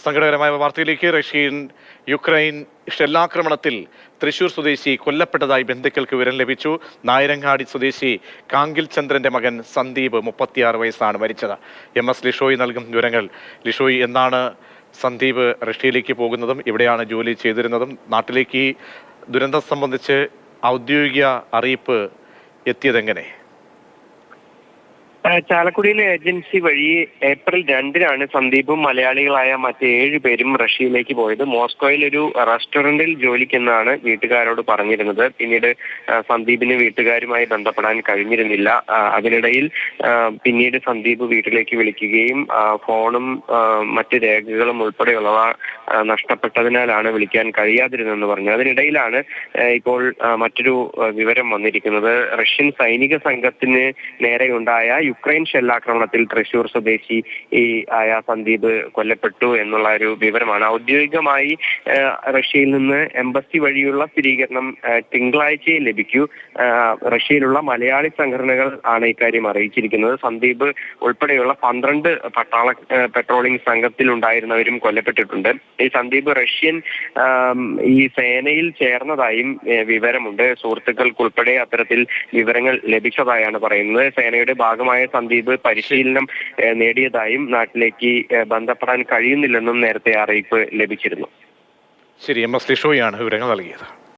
സങ്കടകരമായ വാർത്തയിലേക്ക്. യുക്രൈൻ ഷെല്ലാക്രമണത്തിൽ തൃശൂർ സ്വദേശി കൊല്ലപ്പെട്ടതായി ബന്ധുക്കൾക്ക് വിവരം ലഭിച്ചു. നായരങ്ങാടി സ്വദേശി കാങ്കിൽ ചന്ദ്രന്റെ മകൻ സന്ദീപ് 36 വയസ്സാണ് മരിച്ചത്. MS ലിഷോയ് നൽകും വിവരങ്ങൾ. ലിഷോയ്, എന്നാണ് സന്ദീപ് റഷ്യയിലേക്ക് പോകുന്നതും ഇവിടെയാണ് ജോലി ചെയ്തിരുന്നതും? നാട്ടിലേക്ക് ദുരന്തം സംബന്ധിച്ച് ഔദ്യോഗിക അറിയിപ്പ് എത്തിയതെങ്ങനെ? ചാലക്കുടിയിലെ ഏജൻസി വഴി ഏപ്രിൽ 2-നാണ് സന്ദീപും മലയാളികളായ മറ്റ് 7 പേരും റഷ്യയിലേക്ക് പോയത്. മോസ്കോയിൽ ഒരു റെസ്റ്റോറന്റിൽ ജോലിക്കെന്നാണ് വീട്ടുകാരോട് പറഞ്ഞിരുന്നത്. പിന്നീട് സന്ദീപിന് വീട്ടുകാരുമായി ബന്ധപ്പെടാൻ കഴിഞ്ഞിരുന്നില്ല. അതിനിടയിൽ പിന്നീട് സന്ദീപ് വീട്ടിലേക്ക് വിളിക്കുകയും ഫോണും മറ്റ് രേഖകളും ഉൾപ്പെടെയുള്ളവ നഷ്ടപ്പെട്ടതിനാലാണ് വിളിക്കാൻ കഴിയാതിരുന്നതെന്ന് പറഞ്ഞു. അതിനിടയിലാണ് ഇപ്പോൾ മറ്റൊരു വിവരം വന്നിരിക്കുന്നത്. റഷ്യൻ സൈനിക സംഘത്തിന് നേരെയുണ്ടായ യുക്രൈൻ ഷെല്ലാക്രമണത്തിൽ തൃശൂർ സ്വദേശി ആയ സന്ദീപ് കൊല്ലപ്പെട്ടു എന്നുള്ള ഒരു വിവരമാണ്. ഔദ്യോഗികമായി റഷ്യയിൽ നിന്ന് എംബസി വഴിയുള്ള സ്ഥിരീകരണം തിങ്കളാഴ്ചയെ ലഭിക്കൂ. റഷ്യയിലുള്ള മലയാളി സംഘടനകൾ ആണ് ഇക്കാര്യം അറിയിച്ചിരിക്കുന്നത്. സന്ദീപ് ഉൾപ്പെടെയുള്ള 12 പെട്രോളിംഗ് സംഘത്തിലുണ്ടായിരുന്നവരും കൊല്ലപ്പെട്ടിട്ടുണ്ട്. ഈ സന്ദീപ് റഷ്യൻ ഈ സേനയിൽ ചേർന്നതായും വിവരമുണ്ട്. സുഹൃത്തുക്കൾക്കുൾപ്പെടെ അത്തരത്തിൽ വിവരങ്ങൾ ലഭിച്ചതായാണ് പറയുന്നത്. സേനയുടെ ഭാഗമായ സന്ദീപ് പരിശീലനം നേടിയതായും നാട്ടിലേക്ക് ബന്ധപ്പെടാൻ കഴിയുന്നില്ലെന്നും നേരത്തെ അറിയിപ്പ് ലഭിച്ചിരുന്നു. ശരി, MS ലിഷോയാണ് വിവരങ്ങൾ നൽകിയത്.